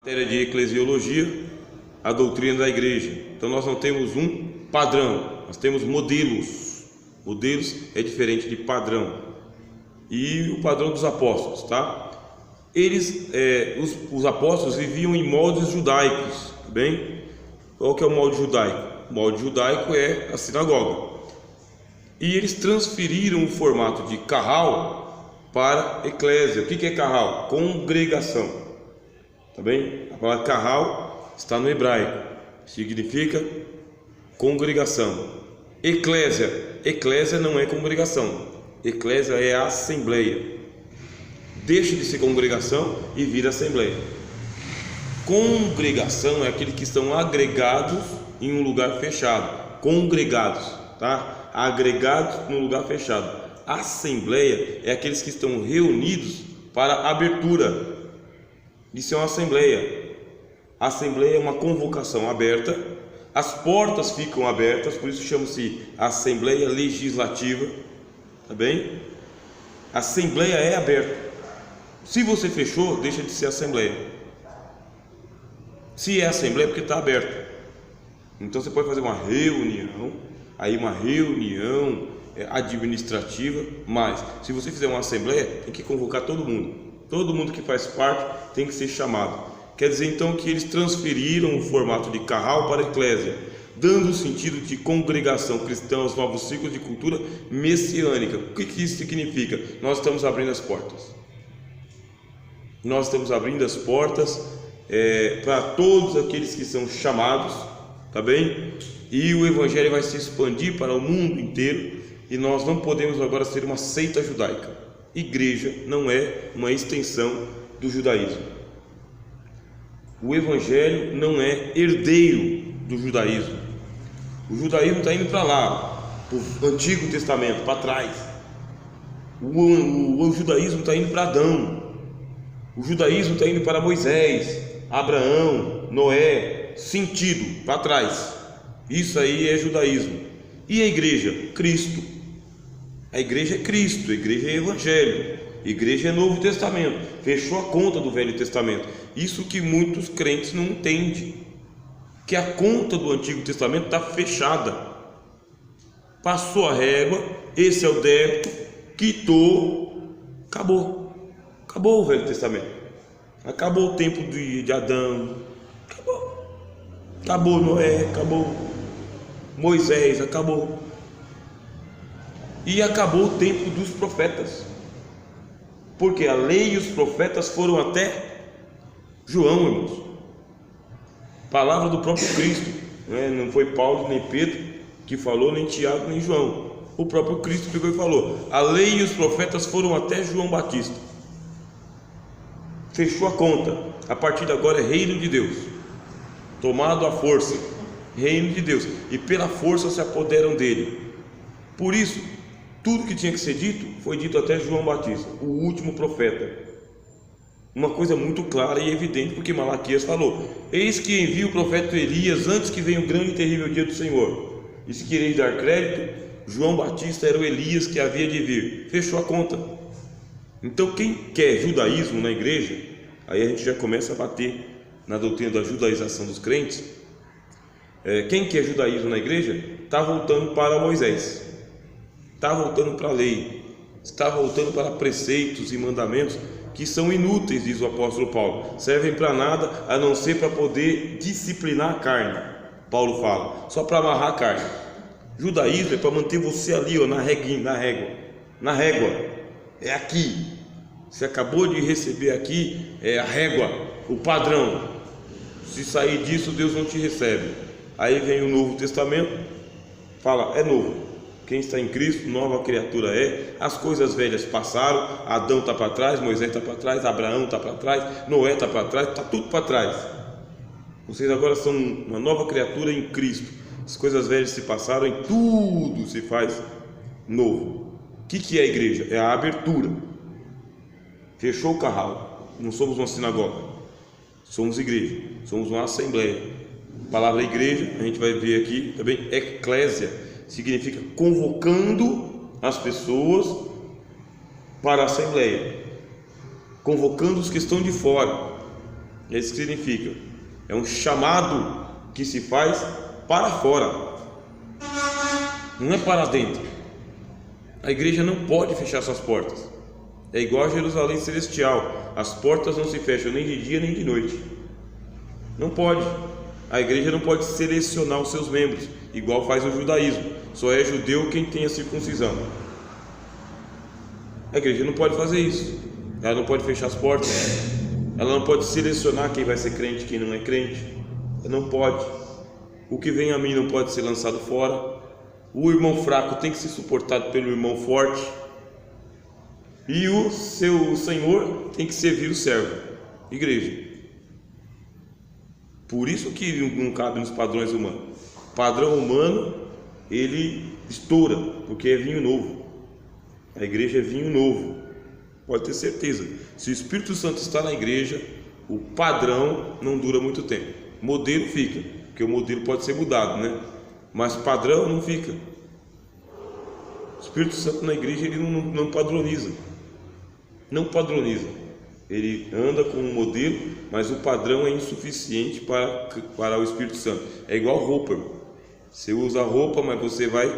Matéria de eclesiologia, a doutrina da igreja. Então nós não temos um padrão, nós temos modelos. Modelos é diferente de padrão. E o padrão dos apóstolos, tá? Os apóstolos viviam em moldes judaicos, tá bem? Qual que é o molde judaico? O molde judaico é a sinagoga. E eles transferiram o formato de carral para eclésia. O que é carral? Congregação, tá bem? A palavra carral está no hebraico, significa congregação. Eclésia não é congregação, eclésia é a assembleia. Deixa de ser congregação e vira assembleia. Congregação é aqueles que estão agregados em um lugar fechado. Congregados, tá? Agregados num lugar fechado. Assembleia é aqueles que estão reunidos para abertura. Isso é uma assembleia. A assembleia é uma convocação aberta. As portas ficam abertas, por isso chama-se Assembleia Legislativa, tá bem? A assembleia é aberta. Se você fechou, deixa de ser assembleia. Se é assembleia, é porque está aberto. Então você pode fazer uma reunião, aí uma reunião administrativa, mas se você fizer uma assembleia, tem que convocar todo mundo. Todo mundo que faz parte tem que ser chamado. Quer dizer então que eles transferiram o formato de carral para a eclésia, dando o sentido de congregação cristã aos novos ciclos de cultura messiânica. O que isso significa? Nós estamos abrindo as portas. Nós estamos abrindo as portas para todos aqueles que são chamados, tá bem? E o evangelho vai se expandir para o mundo inteiro, e nós não podemos agora ser uma seita judaica. Igreja não é uma extensão do judaísmo. O evangelho não é herdeiro do judaísmo. O judaísmo está indo para lá, para o Antigo Testamento, para trás. O judaísmo está indo para Adão. O judaísmo está indo para Moisés, Abraão, Noé, sentido, para trás. Isso aí é judaísmo. E a igreja? Cristo. A igreja é Cristo, a igreja é Evangelho, a igreja é Novo Testamento. Fechou a conta do Velho Testamento. Isso que muitos crentes não entendem, que a conta do Antigo Testamento está fechada. Passou a régua, esse é o débito, quitou, acabou. Acabou o Velho Testamento. Acabou o tempo de Adão. Acabou Noé, acabou Moisés, acabou. E acabou o tempo dos profetas. Porque a lei e os profetas foram até João, irmãos. Palavra do próprio Cristo, né? Não foi Paulo nem Pedro que falou, nem Tiago nem João. O próprio Cristo pegou e falou: a lei e os profetas foram até João Batista. Fechou a conta. A partir de agora é reino de Deus, tomado à força, reino de Deus, e pela força se apoderam dele. Por isso, tudo que tinha que ser dito foi dito até João Batista, o último profeta. Uma coisa muito clara e evidente, porque Malaquias falou: eis que envio o profeta Elias antes que venha o grande e terrível dia do Senhor. E se quereis dar crédito, João Batista era o Elias que havia de vir. Fechou a conta. Então quem quer judaísmo na igreja, aí a gente já começa a bater na doutrina da judaização dos crentes. Quem quer judaísmo na igreja está voltando para Moisés, está voltando para a lei, está voltando para preceitos e mandamentos que são inúteis, diz o apóstolo Paulo, servem para nada a não ser para poder disciplinar a carne. Paulo fala, só para amarrar a carne. Judaísmo é para manter você ali, ó, na régua. É aqui. Você acabou de receber aqui, é a régua, o padrão. Se sair disso, Deus não te recebe. Aí vem o Novo Testamento, fala, é novo. Quem está em Cristo, nova criatura é. As coisas velhas passaram. Adão está para trás, Moisés está para trás, Abraão está para trás, Noé está para trás, está tudo para trás. Vocês agora são uma nova criatura em Cristo. As coisas velhas se passaram e tudo se faz novo. O que é a igreja? É a abertura. Fechou o carral. Não somos uma sinagoga, somos igreja, somos uma assembleia. A palavra igreja, a gente vai ver aqui também, eclésia, significa convocando as pessoas para a assembleia, convocando os que estão de fora. É isso que significa. É um chamado que se faz para fora, não é para dentro. A igreja não pode fechar suas portas. É igual a Jerusalém celestial. As portas não se fecham nem de dia nem de noite. Não pode. A igreja não pode selecionar os seus membros, igual faz o judaísmo. Só é judeu quem tem a circuncisão. A igreja não pode fazer isso. Ela não pode fechar as portas. Ela não pode selecionar quem vai ser crente e quem não é crente. Ela não pode. O que vem a mim não pode ser lançado fora. O irmão fraco tem que ser suportado pelo irmão forte. E o seu senhor tem que servir o servo. Igreja. Por isso que não cabe nos padrões humanos. O padrão humano, ele estoura, porque é vinho novo. A igreja é vinho novo. Pode ter certeza. Se o Espírito Santo está na igreja, o padrão não dura muito tempo. O modelo fica, porque o modelo pode ser mudado, né? Mas padrão não fica. O Espírito Santo na igreja, ele não padroniza. Não padroniza. Ele anda com um modelo, mas o padrão é insuficiente para o Espírito Santo. É igual roupa. Você usa roupa, mas você vai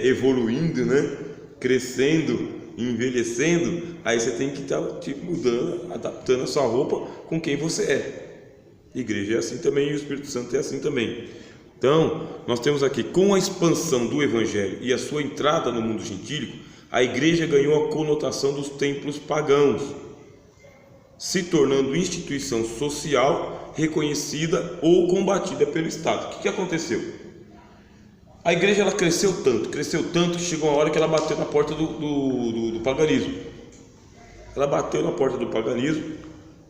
evoluindo, né? Crescendo, envelhecendo. Aí você tem que estar mudando, adaptando a sua roupa com quem você é. A igreja é assim também e o Espírito Santo é assim também. Então, nós temos aqui, com a expansão do Evangelho e a sua entrada no mundo gentílico, a igreja ganhou a conotação dos templos pagãos, se tornando instituição social reconhecida ou combatida pelo Estado. O que aconteceu? A igreja ela cresceu tanto que chegou uma hora que ela bateu na porta do paganismo. Ela bateu na porta do paganismo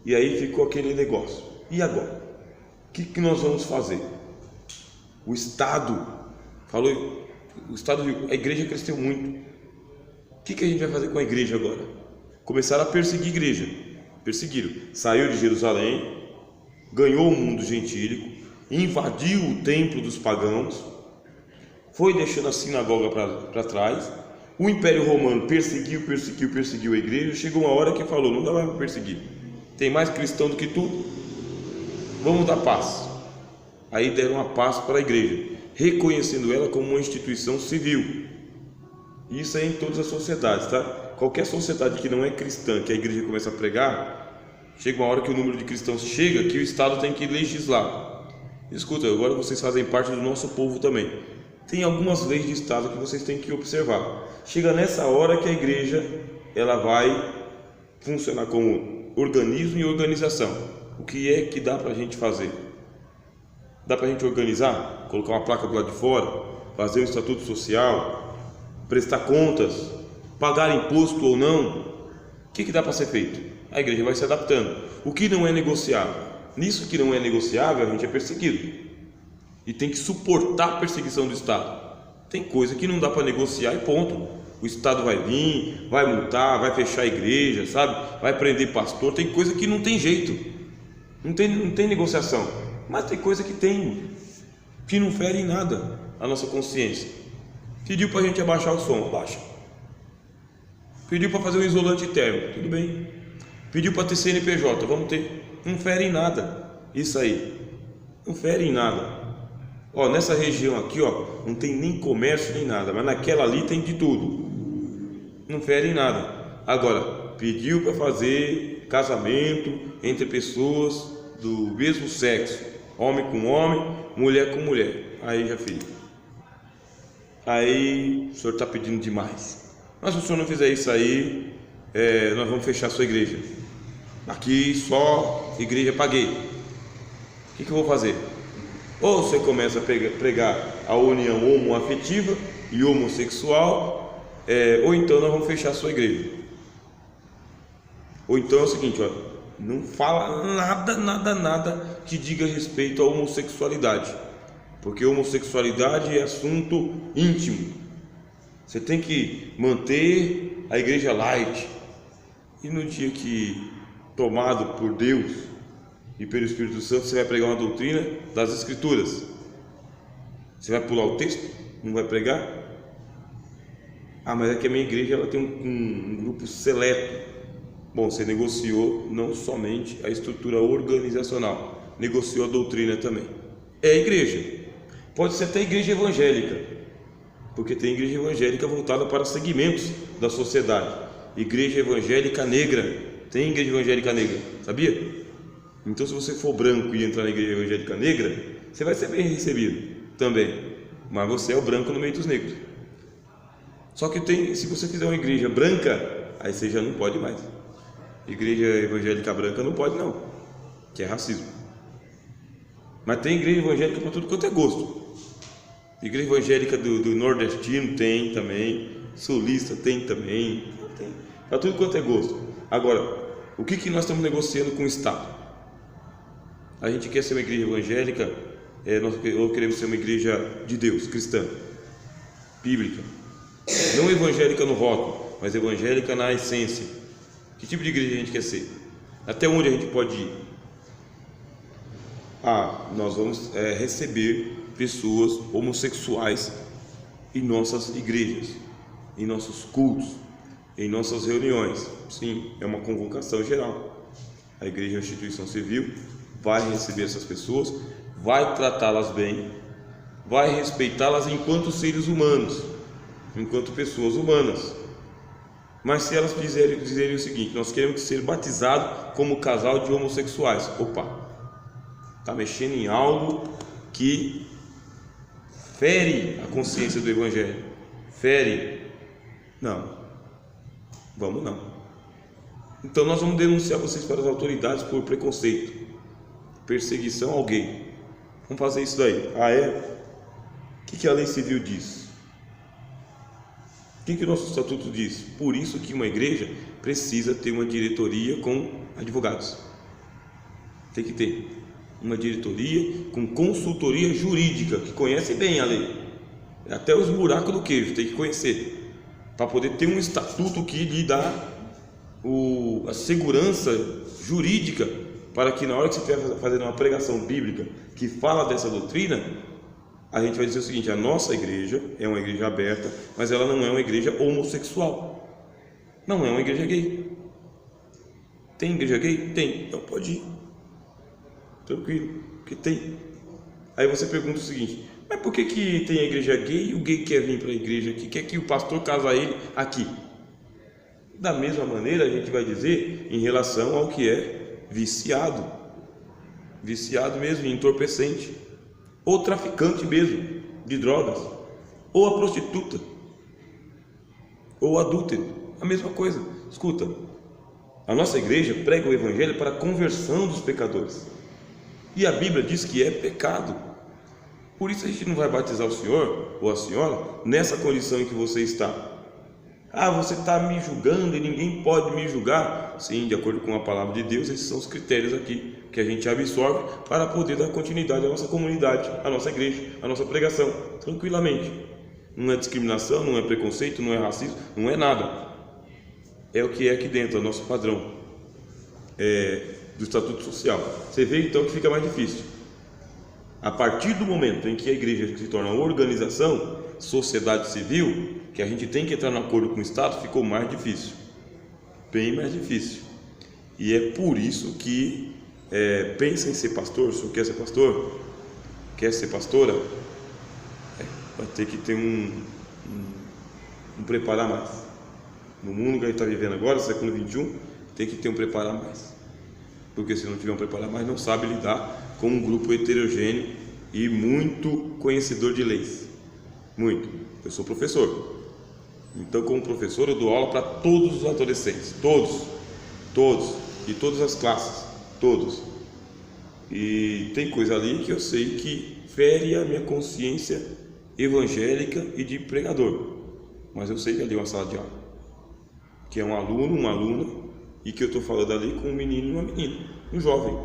e aí ficou aquele negócio. E agora? O que nós vamos fazer? O Estado falou, a igreja cresceu muito. O que a gente vai fazer com a igreja agora? Começaram a perseguir a igreja. Perseguiram. Saiu de Jerusalém, ganhou o mundo gentílico, invadiu o templo dos pagãos, foi deixando a sinagoga para trás. O Império Romano perseguiu a igreja. Chegou uma hora que falou: não dá mais para perseguir, tem mais cristão do que tudo, vamos dar paz. Aí deram a paz para a igreja, reconhecendo ela como uma instituição civil. Isso é em todas as sociedades, tá? Qualquer sociedade que não é cristã, que a igreja começa a pregar, chega uma hora que o número de cristãos chega, que o Estado tem que legislar. Escuta, agora vocês fazem parte do nosso povo também. Tem algumas leis de Estado que vocês têm que observar. Chega nessa hora que a igreja ela vai funcionar como organismo e organização. O que é que dá para a gente fazer? Dá para a gente organizar? Colocar uma placa do lado de fora? Fazer um estatuto social? Prestar contas? Pagar imposto ou não? O que dá para ser feito? A igreja vai se adaptando. O que não é negociável? Nisso que não é negociável, a gente é perseguido. E tem que suportar a perseguição do Estado. Tem coisa que não dá para negociar e ponto. O Estado vai vir, vai multar, vai fechar a igreja, sabe? Vai prender pastor. Tem coisa que não tem jeito. Não tem negociação. Mas tem coisa que tem, que não fere em nada a nossa consciência. Pediu para a gente abaixar o som, abaixa. Pediu para fazer um isolante térmico, tudo bem. Pediu para ter CNPJ, vamos ter. Não fere em nada. Isso aí, não fere em nada. Ó, nessa região aqui, ó, não tem nem comércio nem nada, mas naquela ali tem de tudo. Não fere em nada. Agora, pediu para fazer casamento entre pessoas do mesmo sexo, homem com homem, mulher com mulher. Aí já fiz. Aí o senhor está pedindo demais. Mas se o senhor não fizer isso aí, nós vamos fechar a sua igreja. Aqui só igreja paguei. O que eu vou fazer? Ou você começa a pregar a união homoafetiva e homossexual, ou então nós vamos fechar a sua igreja. Ou então é o seguinte, ó, não fala nada que diga respeito à homossexualidade, porque homossexualidade é assunto íntimo. Você tem que manter a igreja light. E no dia que tomado por Deus e pelo Espírito Santo, você vai pregar uma doutrina das Escrituras. Você vai pular o texto? Não vai pregar? Ah, mas é que a minha igreja ela tem um grupo seleto. Bom, você negociou não somente a estrutura organizacional, negociou a doutrina também. É a igreja. Pode ser até igreja evangélica, porque tem igreja evangélica voltada para segmentos da sociedade. Igreja evangélica negra. Tem igreja evangélica negra, sabia? Então, se você for branco e entrar na igreja evangélica negra, você vai ser bem recebido também. Mas você é o branco no meio dos negros. Só que se você fizer uma igreja branca, aí você já não pode mais. Igreja evangélica branca não pode não, que é racismo. Mas tem igreja evangélica para tudo quanto é gosto. Igreja evangélica do nordestino tem também, sulista tem também, tem para tudo quanto é gosto. Agora, o que nós estamos negociando com o Estado? A gente quer ser uma igreja evangélica, nós queremos ser uma igreja de Deus, cristã, bíblica, não evangélica no rótulo, mas evangélica na essência. Que tipo de igreja a gente quer ser? Até onde a gente pode ir? Nós vamos receber pessoas homossexuais em nossas igrejas, em nossos cultos, em nossas reuniões. Sim, é uma convocação geral. A igreja é uma instituição civil, vai receber essas pessoas, vai tratá-las bem, vai respeitá-las enquanto seres humanos, enquanto pessoas humanas. Mas se elas dizerem o seguinte: nós queremos ser batizados como casal de homossexuais, está mexendo em algo que fere a consciência do evangelho, vamos não. Então nós vamos denunciar vocês para as autoridades por preconceito, perseguição a alguém. Vamos fazer isso daí. O que a lei civil diz? O que o nosso estatuto diz? Por isso que uma igreja precisa ter uma diretoria com advogados. Tem que ter uma diretoria com consultoria jurídica, que conhece bem a lei, até os buracos do queijo, tem que conhecer, para poder ter um estatuto que lhe dá a segurança jurídica, para que na hora que você estiver fazendo uma pregação bíblica que fala dessa doutrina, a gente vai dizer o seguinte: a nossa igreja é uma igreja aberta, mas ela não é uma igreja homossexual, não é uma igreja gay. Tem igreja gay? Tem, então pode ir, tranquilo, que tem. Aí você pergunta o seguinte: mas por que tem a igreja gay e o gay quer vir para a igreja aqui, quer que o pastor casa ele aqui? Da mesma maneira a gente vai dizer em relação ao que é viciado mesmo, entorpecente, ou traficante mesmo de drogas, ou a prostituta, ou adúltero, a mesma coisa. Escuta, a nossa igreja prega o evangelho para a conversão dos pecadores, e a Bíblia diz que é pecado. Por isso a gente não vai batizar o senhor ou a senhora nessa condição em que você está. Você está me julgando e ninguém pode me julgar. Sim, de acordo com a palavra de Deus, esses são os critérios aqui que a gente absorve para poder dar continuidade à nossa comunidade, à nossa igreja, à nossa pregação, tranquilamente. Não é discriminação, não é preconceito, não é racismo, não é nada. É o que é aqui dentro, é o nosso padrão do estatuto social. Você vê então que fica mais difícil. A partir do momento em que a igreja se torna uma organização, sociedade civil, que a gente tem que entrar no acordo com o Estado, ficou mais difícil, bem mais difícil. E é por isso que pensa em ser pastor. Se você quer ser pastor, quer ser pastora, vai ter que ter um preparar mais. No mundo que a gente está vivendo agora, século XXI, tem que ter um preparar mais, porque se não tiver um preparar mais, não sabe lidar com um grupo heterogêneo e muito conhecedor de leis. Muito. Eu sou professor, então como professor eu dou aula para todos os adolescentes, todos, de todas as classes, todos. E tem coisa ali que eu sei que fere a minha consciência evangélica e de pregador, mas eu sei que ali é uma sala de aula, que é um aluno, uma aluna, e que eu estou falando ali com um menino e uma menina, um jovem,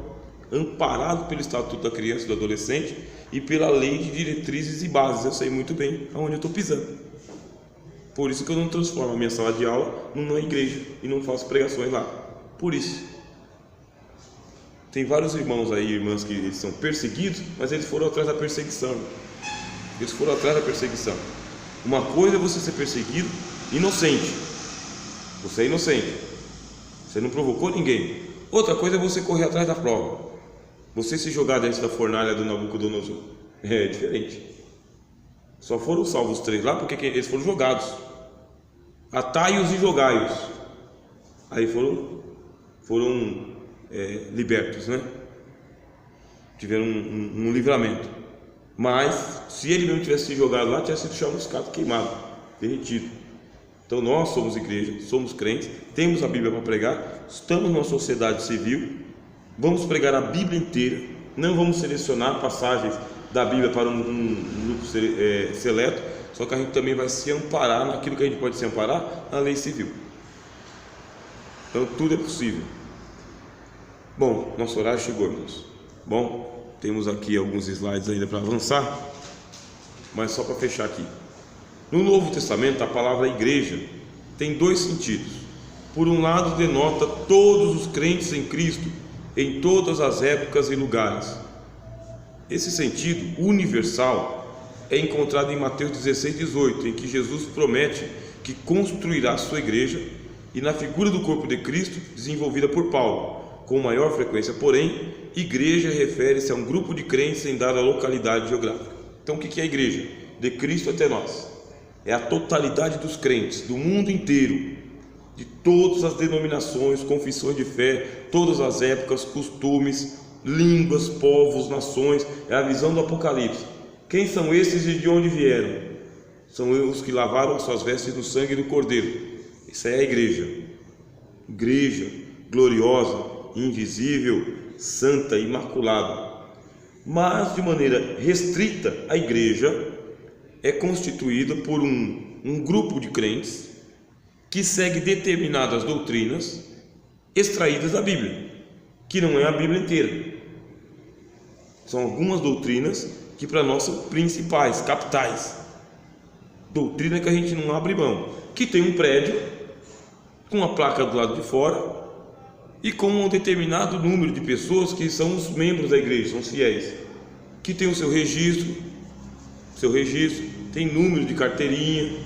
amparado pelo Estatuto da Criança e do Adolescente e pela lei de diretrizes e bases. Eu sei muito bem aonde eu estou pisando. Por isso que eu não transformo a minha sala de aula numa igreja e não faço pregações lá. Por isso. Tem vários irmãos aí, irmãs, que eles são perseguidos, mas eles foram atrás da perseguição. Uma coisa é você ser perseguido inocente. Você é inocente. Você não provocou ninguém. Outra coisa é você correr atrás da prova. Você se jogar dentro da fornalha do Nabucodonosor. É diferente. Só foram salvos 3 lá porque eles foram jogados. Atai-os e jogai-os. Aí foram libertos, né? Tiveram um livramento. Mas se ele mesmo tivesse se jogado lá, tinha sido chamuscado, queimado, derretido. Então nós somos igreja, somos crentes, temos a Bíblia para pregar, estamos numa sociedade civil, vamos pregar a Bíblia inteira, não vamos selecionar passagens da Bíblia para um grupo seleto, só que a gente também vai se amparar naquilo que a gente pode se amparar, na lei civil. Então tudo é possível. Bom, nosso horário chegou, irmãos. Bom, temos aqui alguns slides ainda para avançar, mas só para fechar aqui. No Novo Testamento, a palavra igreja tem 2 sentidos. Por um lado, denota todos os crentes em Cristo, em todas as épocas e lugares. Esse sentido universal é encontrado em Mateus 16:18, em que Jesus promete que construirá sua igreja, e na figura do corpo de Cristo, desenvolvida por Paulo, com maior frequência. Porém, igreja refere-se a um grupo de crentes em dada localidade geográfica. Então, o que é a igreja? De Cristo até nós. É a totalidade dos crentes, do mundo inteiro, de todas as denominações, confissões de fé, todas as épocas, costumes, línguas, povos, nações. É a visão do Apocalipse. Quem são esses e de onde vieram? São os que lavaram as suas vestes no sangue do Cordeiro. Isso é a igreja. Igreja gloriosa, invisível, santa, imaculada. Mas de maneira restrita, a igreja é constituída por um grupo de crentes que segue determinadas doutrinas extraídas da Bíblia, que não é a Bíblia inteira. São algumas doutrinas que para nós são principais, capitais. Doutrina que a gente não abre mão, que tem um prédio com uma placa do lado de fora e com um determinado número de pessoas que são os membros da igreja, são os fiéis, que tem o seu registro, tem número de carteirinha.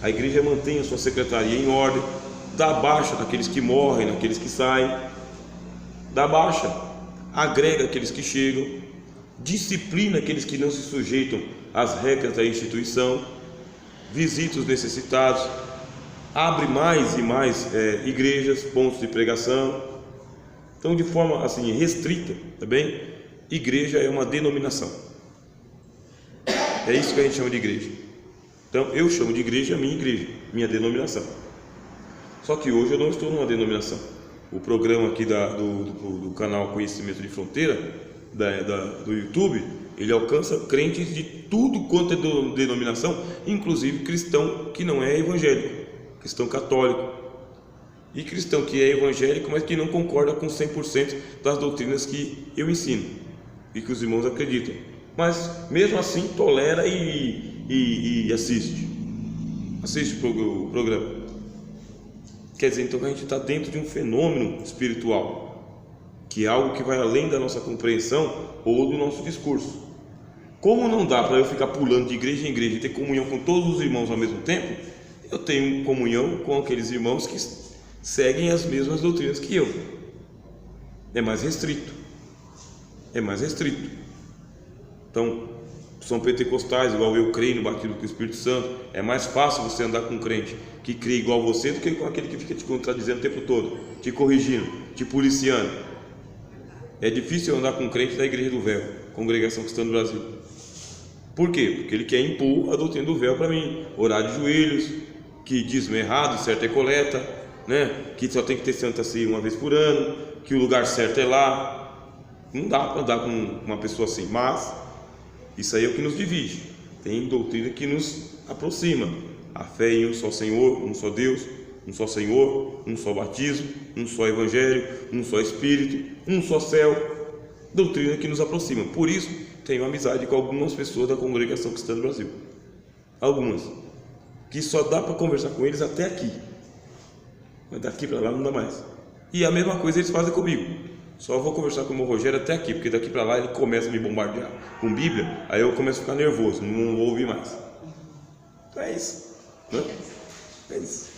A igreja mantém a sua secretaria em ordem, dá baixa naqueles que morrem, naqueles que saem, dá baixa, agrega aqueles que chegam, disciplina aqueles que não se sujeitam às regras da instituição, visita os necessitados, abre mais e mais igrejas, pontos de pregação. Então, de forma assim restrita, tá bem? Igreja é uma denominação. É isso que a gente chama de igreja. Então, eu chamo de igreja a minha denominação. Só que hoje eu não estou numa denominação. O programa aqui do canal Conhecimento de Fronteira, do YouTube, ele alcança crentes de tudo quanto é denominação, inclusive cristão que não é evangélico, cristão católico, e cristão que é evangélico, mas que não concorda com 100% das doutrinas que eu ensino e que os irmãos acreditam. Mas mesmo assim tolera e assiste o programa. Quer dizer, então, que a gente está dentro de um fenômeno espiritual, que é algo que vai além da nossa compreensão ou do nosso discurso. Como não dá para eu ficar pulando de igreja em igreja e ter comunhão com todos os irmãos ao mesmo tempo, eu tenho comunhão com aqueles irmãos que seguem as mesmas doutrinas que eu. É mais restrito. Então, são pentecostais, igual eu creio no batismo com o Espírito Santo. É mais fácil você andar com um crente que crê igual você do que com aquele que fica te contradizendo o tempo todo, te corrigindo, te policiando. É difícil eu andar com um crente da Igreja do Véu, Congregação Cristã do Brasil. Por quê? Porque ele quer impor a doutrina do véu para mim, orar de joelhos, que dízimo é errado, certo é coleta, né? Que só tem que ter santa ceia uma vez por ano, que o lugar certo é lá. Não dá para andar com uma pessoa assim, mas isso aí é o que nos divide. Tem doutrina que nos aproxima. A fé em um só Senhor, um só Deus, um só Senhor, um só batismo, um só Evangelho, um só Espírito, um só céu. Doutrina que nos aproxima. Por isso, tenho amizade com algumas pessoas da Congregação Cristã do Brasil. Algumas. Que só dá para conversar com eles até aqui. Mas daqui para lá não dá mais. E a mesma coisa eles fazem comigo. Só vou conversar com o meu Rogério até aqui, porque daqui para lá ele começa a me bombardear com Bíblia, aí eu começo a ficar nervoso, não vou ouvir mais. Então é isso, né? É isso.